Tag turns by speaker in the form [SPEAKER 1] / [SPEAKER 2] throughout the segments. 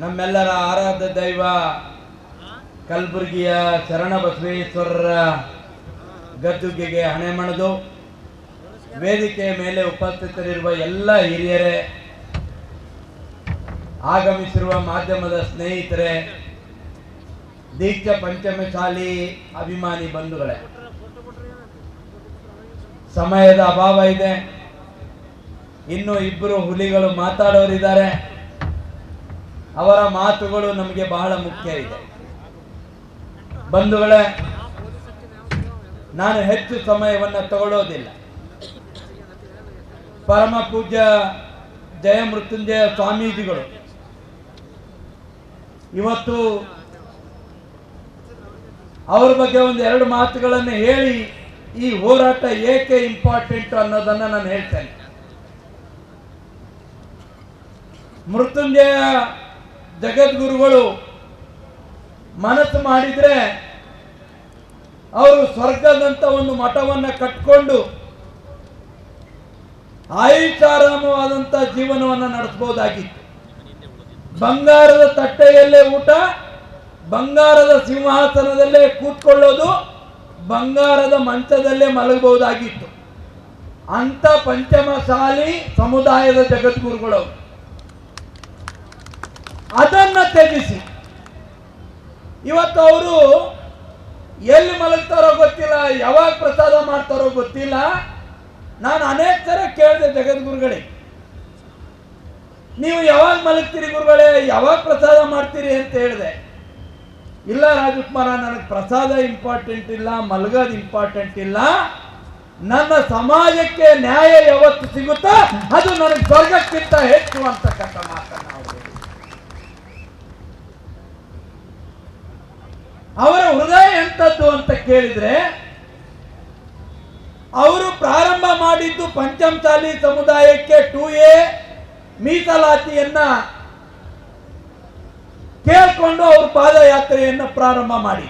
[SPEAKER 1] ನಮ್ಮೆಲ್ಲರ ಆರಾಧ್ಯ ದೈವ ಕಲಬುರಗಿಯ ಶರಣ ಬಸವೇಶ್ವರರ ಗದ್ದುಗೆಗೆ ಹಣೆ ಮಣದು ವೇದಿಕೆಯ ಮೇಲೆ ಉಪಸ್ಥಿತರಿರುವ ಎಲ್ಲ ಹಿರಿಯರೇ, ಆಗಮಿಸಿರುವ ಮಾಧ್ಯಮದ ಸ್ನೇಹಿತರೆ, ದೀಕ್ಷಾ ಪಂಚಮಶಾಲಿ ಅಭಿಮಾನಿ ಬಂಧುಗಳೇ, ಸಮಯದ ಅಭಾವ ಇದೆ. ಇನ್ನು ಇಬ್ಬರು ಹುಲಿಗಳು ಮಾತಾಡೋರಿದ್ದಾರೆ. ಅವರ ಮಾತುಗಳು ನಮಗೆ ಬಹಳ ಮುಖ್ಯ ಇದೆ. ಬಂಧುಗಳೇ, ನಾನು ಹೆಚ್ಚು ಸಮಯವನ್ನು ತಗೊಳ್ಳೋದಿಲ್ಲ. ಪರಮ ಪೂಜ್ಯ ಜಯ ಮೃತ್ಯುಂಜಯ ಸ್ವಾಮೀಜಿಗಳು ಇವತ್ತು ಅವ್ರ ಬಗ್ಗೆ ಒಂದು ಎರಡು ಮಾತುಗಳನ್ನು ಹೇಳಿ ಈ ಹೋರಾಟ ಏಕೆ ಇಂಪಾರ್ಟೆಂಟ್ ಅನ್ನೋದನ್ನ ನಾನು ಹೇಳ್ತೇನೆ. ಮೃತ್ಯುಂಜಯ ಜಗದ್ಗುರುಗಳು ಮನಸ್ಸು ಮಾಡಿದ್ರೆ ಅವರು ಸ್ವರ್ಗದಂತ ಒಂದು ಮಠವನ್ನು ಕಟ್ಕೊಂಡು ಆಯುಷಾರಾಮವಾದಂತ ಜೀವನವನ್ನು ನಡೆಸಬಹುದಾಗಿತ್ತು. ಬಂಗಾರದ ತಟ್ಟೆಯಲ್ಲೇ ಊಟ, ಬಂಗಾರದ ಸಿಂಹಾಸನದಲ್ಲೇ ಕೂತ್ಕೊಳ್ಳೋದು, ಬಂಗಾರದ ಮಂಚದಲ್ಲೇ ಮಲಗಬಹುದಾಗಿತ್ತು. ಅಂತ ಪಂಚಮಶಾಲಿ ಸಮುದಾಯದ ಜಗದ್ಗುರುಗಳು ಅದನ್ನ ತ್ಯಜಿಸಿ ಇವತ್ತು ಅವರು ಎಲ್ಲಿ ಮಲಗ್ತಾರೋ ಗೊತ್ತಿಲ್ಲ, ಯಾವಾಗ ಪ್ರಸಾದ ಮಾಡ್ತಾರೋ ಗೊತ್ತಿಲ್ಲ. ನಾನು ಅನೇಕ ಸಲ ಕೇಳಿದೆ ಜಗದ್ಗುರುಗಳಿಗೆ, ನೀವು ಯಾವಾಗ ಮಲಗ್ತೀರಿ ಗುರುಗಳೇ, ಯಾವಾಗ ಪ್ರಸಾದ ಮಾಡ್ತೀರಿ ಅಂತ ಹೇಳಿದೆ. ಇಲ್ಲ ರಾಜಕುಮಾರ, ನನಗೆ ಪ್ರಸಾದ ಇಂಪಾರ್ಟೆಂಟ್ ಇಲ್ಲ, ಮಲಗೋದು ಇಂಪಾರ್ಟೆಂಟ್ ಇಲ್ಲ, ನನ್ನ ಸಮಾಜಕ್ಕೆ ನ್ಯಾಯ ಯಾವತ್ತು ಸಿಗುತ್ತಾ ಅದು ನನಗೆ ಸ್ವರ್ಗಕ್ಕಿಂತ ಹೆಚ್ಚು ಅಂತಕ್ಕಂಥ ಮಾತನ್ನ ಅವರ ಹೃದಯ ಎಂಥದ್ದು ಅಂತ ಕೇಳಿದ್ರೆ, ಅವರು ಪ್ರಾರಂಭ ಮಾಡಿದ್ದು ಪಂಚಮಶಾಲಿ ಸಮುದಾಯಕ್ಕೆ 2A ಮೀಸಲಾತಿಯನ್ನ ಕೇಳಿಕೊಂಡು ಅವರು ಪಾದಯಾತ್ರೆಯನ್ನು ಪ್ರಾರಂಭ ಮಾಡಿ,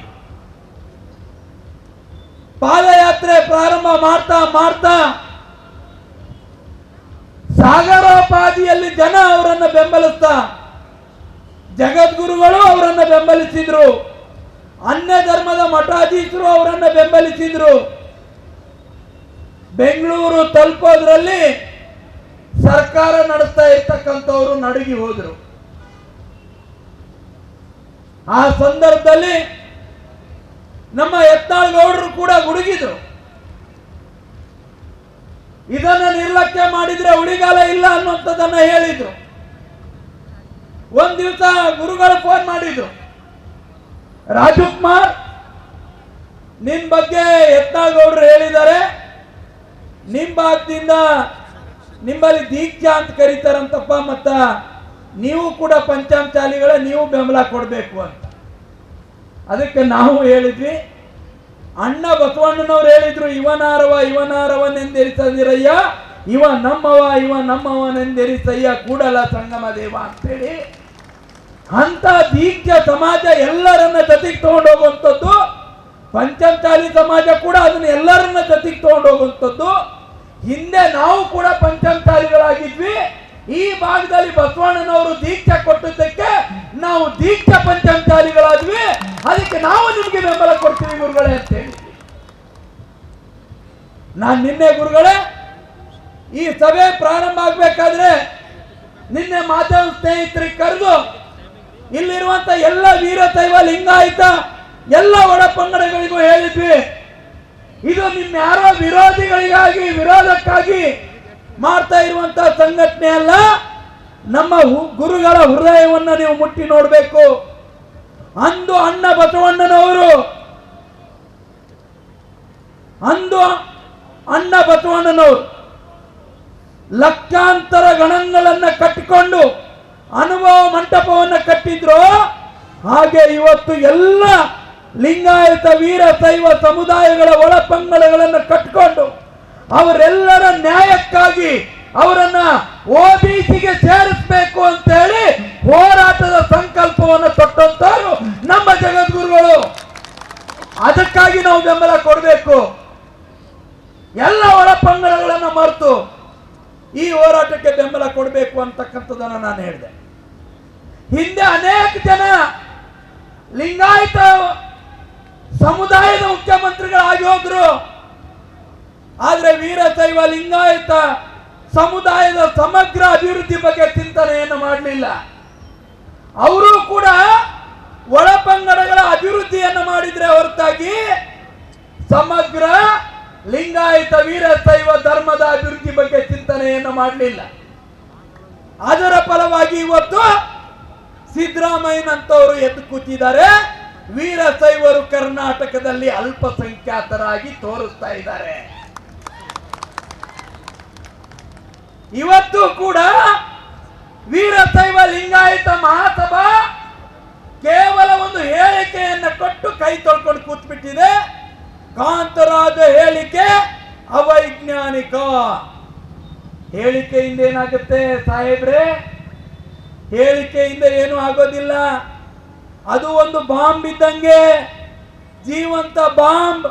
[SPEAKER 1] ಪಾದಯಾತ್ರೆ ಪ್ರಾರಂಭ ಮಾಡ್ತಾ ಮಾಡ್ತಾ ಸಾಗರೋಪಾದಿಯಲ್ಲಿ ಜನ ಅವರನ್ನು ಬೆಂಬಲಿಸ್ತಾ, ಜಗದ್ಗುರುಗಳು ಅವರನ್ನು ಬೆಂಬಲಿಸಿದ್ರು, ಅನ್ಯ ಧರ್ಮದ ಮಠಾಧೀಶರು ಅವರನ್ನು ಬೆಂಬಲಿಸಿದ್ರು. ಬೆಂಗಳೂರು ತಲುಪೋದ್ರಲ್ಲಿ ಸರ್ಕಾರ ನಡೆಸ್ತಾ ಇರ್ತಕ್ಕಂಥವರು ನಡುಗಿ ಹೋದ್ರು. ಆ ಸಂದರ್ಭದಲ್ಲಿ ನಮ್ಮ ಯತ್ನಾಳ್ ಗೌಡರು ಕೂಡ ಗುಡುಗಿದ್ರು. ಇದನ್ನ ನಿರ್ಲಕ್ಷ್ಯ ಮಾಡಿದ್ರೆ ಉಳಿಗಾಲ ಇಲ್ಲ ಅನ್ನುವಂಥದ್ದನ್ನ ಹೇಳಿದ್ರು. ಒಂದ್ ದಿವಸ ಗುರುಗಳು ಫೋನ್ ಮಾಡಿದ್ರು, ರಾಜಕುಮಾರ್ ನಿನ್ ಬಗ್ಗೆ ಯತ್ನಾಳ್ ಗೌಡರು ಹೇಳಿದ್ದಾರೆ, ನಿಮ್ ಭಾಗದಿಂದ ನಿಮ್ಮಲ್ಲಿ ದೀಕ್ಷಾ ಅಂತ ಕರೀತಾರಂತಪ್ಪ, ಮತ್ತ ನೀವು ಕೂಡ ಪಂಚಮಶಾಲಿಗಳ ನೀವು ಬೆಂಬಲ ಕೊಡಬೇಕು ಅಂತ. ಅದಕ್ಕೆ ನಾವು ಹೇಳಿದ್ವಿ, ಅಣ್ಣ ಬಸವಣ್ಣನವ್ರು ಹೇಳಿದ್ರು, ಇವನಾರವನೆಂದೆರಿಸದಿರಯ್ಯ, ಇವ ನಮ್ಮವನೆಂದೆರಿಸಯ್ಯ ಕೂಡಲ ಸಂಗಮ ದೇವ ಅಂತೇಳಿ. ಅಂತ ದೀಕ್ಷಾ ಸಮಾಜ ಎಲ್ಲರನ್ನ ಜೊತೆಗೆ ತಗೊಂಡು ಹೋಗುವಂಥದ್ದು, ಪಂಚಮಶಾಲಿ ಸಮಾಜ ಕೂಡ ಅದನ್ನ ಎಲ್ಲರನ್ನ ಜೊತೆಗೆ ತಗೊಂಡು ಹೋಗುವಂಥದ್ದು. ಹಿಂದೆ ನಾವು ಕೂಡ ಪಂಚಮಶಾಲಿಗಳಾಗಿದ್ವಿ. ಈ ಭಾಗದಲ್ಲಿ ಬಸವಣ್ಣನವರು ದೀಕ್ಷಾ ಕೊಟ್ಟಿದ್ದಕ್ಕೆ ನಾವು ದೀಕ್ಷಾ ಪಂಚಮಶಾಲಿಗಳಾದ್ವಿ. ಅದಕ್ಕೆ ನಾವು ನಿಮ್ಗೆ ಬೆಂಬಲ ಕೊಡ್ತೀವಿ ಗುರುಗಳೇ ಅಂತ ಹೇಳಿದ್ವಿ. ನಾನು ನಿನ್ನೆ ಗುರುಗಳೇ ಈ ಸಭೆ ಪ್ರಾರಂಭ ಆಗ್ಬೇಕಾದ್ರೆ ನಿನ್ನೆ ಮಾಧ್ಯಮ ಸ್ನೇಹಿತರಿಗೆ ಕರೆದು ಇಲ್ಲಿರುವಂತ ಎಲ್ಲ ವೀರಶೈವ ಲಿಂಗಾಯತ ಎಲ್ಲ ಒಳಪಂಗಡಗಳಿಗೂ ಹೇಳಿದ್ವಿ, ಇದು ನಿಮ್ಮ ಯಾರೋ ವಿರೋಧಿಗಳಿಗಾಗಿ ವಿರೋಧಕ್ಕಾಗಿ ಮಾಡ್ತಾ ಇರುವಂತಹ ಸಂಘಟನೆ ಅಲ್ಲ. ನಮ್ಮ ಗುರುಗಳ ಹೃದಯವನ್ನು ನೀವು ಮುಟ್ಟಿ ನೋಡಬೇಕು. ಅಂದು ಅಣ್ಣ ಬಸವಣ್ಣನವರು ಲಕ್ಷಾಂತರ ಗಣಗಳನ್ನ ಕಟ್ಟಿಕೊಂಡು ಅನುಭವ ಮಂಟಪವನ್ನು ಕಟ್ಟಿದ್ರು. ಹಾಗೆ ಇವತ್ತು ಎಲ್ಲ ಲಿಂಗಾಯತ ವೀರಶೈವ ಸಮುದಾಯಗಳ ಒಳಪಂಗಡಗಳನ್ನು ಕಟ್ಟಿಕೊಂಡು ಅವರೆಲ್ಲರ ನ್ಯಾಯಕ್ಕಾಗಿ ಅವರನ್ನ OBCಗೆ ಸೇರಿಸಬೇಕು ಅಂತ ಹೇಳಿ ಹೋರಾಟದ ಸಂಕಲ್ಪವನ್ನು ತೊಟ್ಟಂತವರು ನಮ್ಮ ಜಗದ್ಗುರುಗಳು. ಅದಕ್ಕಾಗಿ ನಾವು ಬೆಂಬಲ ಕೊಡಬೇಕು. ಎಲ್ಲ ಒಳಪಂಗಡಗಳನ್ನು ಮರೆತು ಈ ಹೋರಾಟಕ್ಕೆ ಬೆಂಬಲ ಕೊಡಬೇಕು ಅಂತಕ್ಕಂಥದ್ದನ್ನು ನಾನು ಹೇಳಿದೆ. ಹಿಂದೆ ಅನೇಕ ಜನ ಲಿಂಗಾಯತ ಸಮುದಾಯದ ಮುಖ್ಯಮಂತ್ರಿಗಳಾಗಿ ಹೋದ್ರು. ಆದ್ರೆ ವೀರಶೈವ ಲಿಂಗಾಯತ ಸಮುದಾಯದ ಸಮಗ್ರ ಅಭಿವೃದ್ಧಿ ಬಗ್ಗೆ ಚಿಂತನೆಯನ್ನು ಮಾಡಲಿಲ್ಲ. ಅವರು ಕೂಡ ಒಳಪಂಗಡಗಳ ಅಭಿವೃದ್ಧಿಯನ್ನು ಮಾಡಿದ್ರೆ ಹೊರತಾಗಿ ಸಮಗ್ರ ಲಿಂಗಾಯತ ವೀರಶೈವ ಧರ್ಮದ ಅಭಿವೃದ್ಧಿ ಬಗ್ಗೆ ಚಿಂತನೆಯನ್ನು ಮಾಡಲಿಲ್ಲ. ಅದರ ಫಲವಾಗಿ ಇವತ್ತು ಸಿದ್ದರಾಮಯ್ಯನಂತವರು ಎದ್ದು ಕೂತಿದ್ದಾರೆ. ವೀರಶೈವರು ಕರ್ನಾಟಕದಲ್ಲಿ ಅಲ್ಪಸಂಖ್ಯಾತರಾಗಿ ತೋರಿಸ್ತಾ ಇದ್ದಾರೆ. ಇವತ್ತು ಕೂಡ ವೀರಶೈವ ಲಿಂಗಾಯತ ಮಹಾಸಭಾ ಕೇವಲ ಒಂದು ಹೇಳಿಕೆಯನ್ನು ಕೊಟ್ಟು ಕೈ ತೊಳ್ಕೊಂಡು ಕೂತ್ಬಿಟ್ಟಿದೆ. ಕಾಂತರಾಜ ಹೇಳಿಕೆ ಅವೈಜ್ಞಾನಿಕ. ಹೇಳಿಕೆಯಿಂದ ಏನಾಗುತ್ತೆ ಸಾಹೇಬ್ರೆ? ಹೇಳಿಕೆಯಿಂದ ಏನು ಆಗೋದಿಲ್ಲ. ಅದು ಒಂದು ಬಾಂಬ್ ಇದ್ದಂಗೆ, ಜೀವಂತ ಬಾಂಬ್.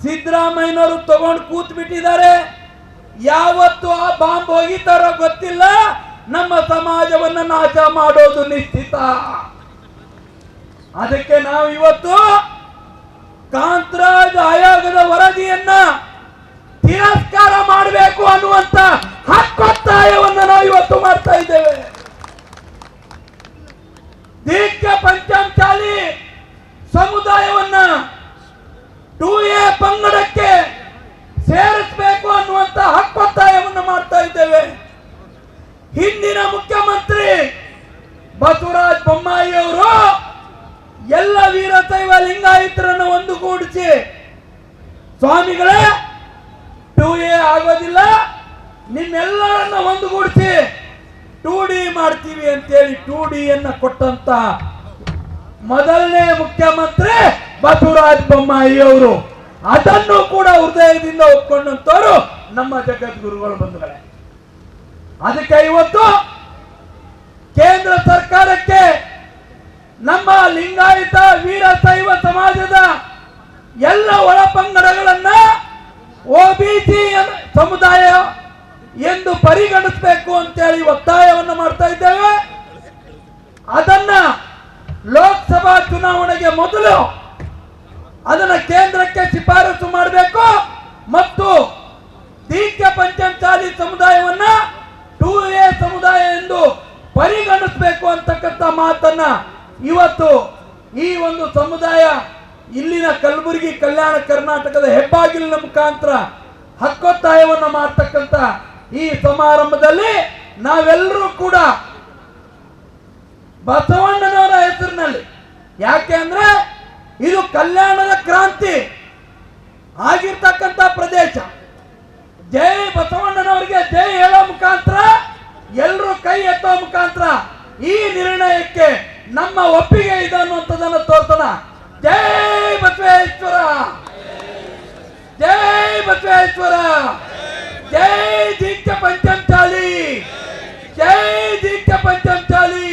[SPEAKER 1] ಸಿದ್ದರಾಮಯ್ಯನವರು ತಗೊಂಡು ಕೂತ್ ಬಿಟ್ಟಿದ್ದಾರೆ. ಯಾವತ್ತು ಆ ಬಾಂಬ್ ಹೋಗಿತಾರೋ ಗೊತ್ತಿಲ್ಲ. ನಮ್ಮ ಸಮಾಜವನ್ನು ನಾಶ ಮಾಡೋದು ನಿಶ್ಚಿತ. ಅದಕ್ಕೆ ನಾವು ಇವತ್ತು ಕಾಂತರಾಜ್ ಆಯೋಗದ ವರದಿಯನ್ನ ತಿರಸ್ಕಾರ ಮಾಡಬೇಕು ಅನ್ನುವಂತ ಹಕ್ಕೊತ್ತಾಯವನ್ನು ನಾವು ಇವತ್ತು ಮಾಡ್ತಾ ಇದ್ದೇವೆ. ದೀಕ್ಷಾ ಪಂಚಮಸಾಲಿ ಸಮುದಾಯವನ್ನ 2A ಪಂಗಡಕ್ಕೆ ಸೇರಿಸಬೇಕು ಅನ್ನುವಂತ ಹಕ್ಕೊತ್ತಾಯವನ್ನು ಮಾಡ್ತಾ ಇದ್ದೇವೆ. ಹಿಂದಿನ ಮುಖ್ಯಮಂತ್ರಿ ಬಸವರಾಜ ಬೊಮ್ಮಾಯಿ ಅವರು ಎಲ್ಲ ವೀರಶೈವ ಲಿಂಗಾಯತರನ್ನು ಒಂದುಗೂಡಿಸಿ, ಸ್ವಾಮಿಗಳೇ 2A ಆಗೋದಿಲ್ಲ, ನಿಮ್ಮೆಲ್ಲರನ್ನ ಒಂದುಗೂಡಿಸಿ 2D ಮಾಡ್ತೀವಿ ಅಂತೇಳಿ 2Dಯನ್ನ ಕೊಟ್ಟಂತ ಮೊದಲನೇ ಮುಖ್ಯಮಂತ್ರಿ ಬಸವರಾಜ ಬೊಮ್ಮಾಯಿ ಅವರು. ಅದನ್ನು ಕೂಡ ಹೃದಯದಿಂದ ಒಪ್ಕೊಂಡಂತವರು ನಮ್ಮ ಜಗದ್ಗುರುಗಳು ಬಂಧುಗಳೇ. ಅದಕ್ಕೆ ಇವತ್ತು ಕೇಂದ್ರ ಸರ್ಕಾರಕ್ಕೆ ನಮ್ಮ ಲಿಂಗಾಯತ ವೀರಶೈವ ಸಮಾಜದ ಎಲ್ಲ ಒಳಪಂಗಡಗಳನ್ನ OBC ಸಮುದಾಯ ಎಂದು ಪರಿಗಣಿಸಬೇಕು ಅಂತೇಳಿ ಒತ್ತಾಯವನ್ನು ಮಾಡ್ತಾ ಇದ್ದೇವೆ. ಅದನ್ನ ಲೋಕಸಭಾ ಚುನಾವಣೆಗೆ ಮೊದಲು ಅದನ್ನ ಕೇಂದ್ರಕ್ಕೆ ಶಿಫಾರಸು ಮಾಡಬೇಕು ಮತ್ತು ದೀಕ್ಷಾ ಪಂಚಮಸಾಲಿ ಸಮುದಾಯವನ್ನ 2A ಸಮುದಾಯ ಎಂದು ಪರಿಗಣಿಸಬೇಕು ಅಂತಕ್ಕಂಥ ಮಾತನ್ನ ಇವತ್ತು ಈ ಒಂದು ಸಮುದಾಯ ಇಲ್ಲಿನ ಕಲಬುರಗಿ ಕಲ್ಯಾಣ ಕರ್ನಾಟಕದ ಹೆಬ್ಬಾಗಿಲಿನ ಮುಖಾಂತರ ಹಕ್ಕೊತ್ತಾಯವನ್ನು ಮಾಡ್ತಕ್ಕಂಥ ಈ ಸಮಾರಂಭದಲ್ಲಿ ನಾವೆಲ್ಲರೂ ಕೂಡ ಬಸವಣ್ಣನವರ ಹೆಸರಿನಲ್ಲಿ, ಯಾಕೆ ಅಂದ್ರೆ ಇದು ಕಲ್ಯಾಣದ ಕ್ರಾಂತಿ ಆಗಿರ್ತಕ್ಕಂಥ ಪ್ರದೇಶ. ಜೈ ಬಸವಣ್ಣನವರಿಗೆ ಜೈ ಹೇಳೋ ಮುಖಾಂತರ, ಎಲ್ಲರೂ ಕೈ ಎತ್ತೋ ಮುಖಾಂತರ ಈ ನಿರ್ಣಯಕ್ಕೆ ನಮ್ಮ ಒಪ್ಪಿಗೆ ಇದೆ ಅನ್ನುವಂಥದ್ದನ್ನು ತೋರ್ಸೋಣ. ಜೈ ಬಸವೇಶ್ವರ, ಜೈ ಬಸವೇಶ್ವರ, ಜೈ ದೀಕ್ಷಾ ಪಂಚಮಸಾಲಿ, ಜೈ ದೀಕ್ಷಾ ಪಂಚಮಸಾಲಿ.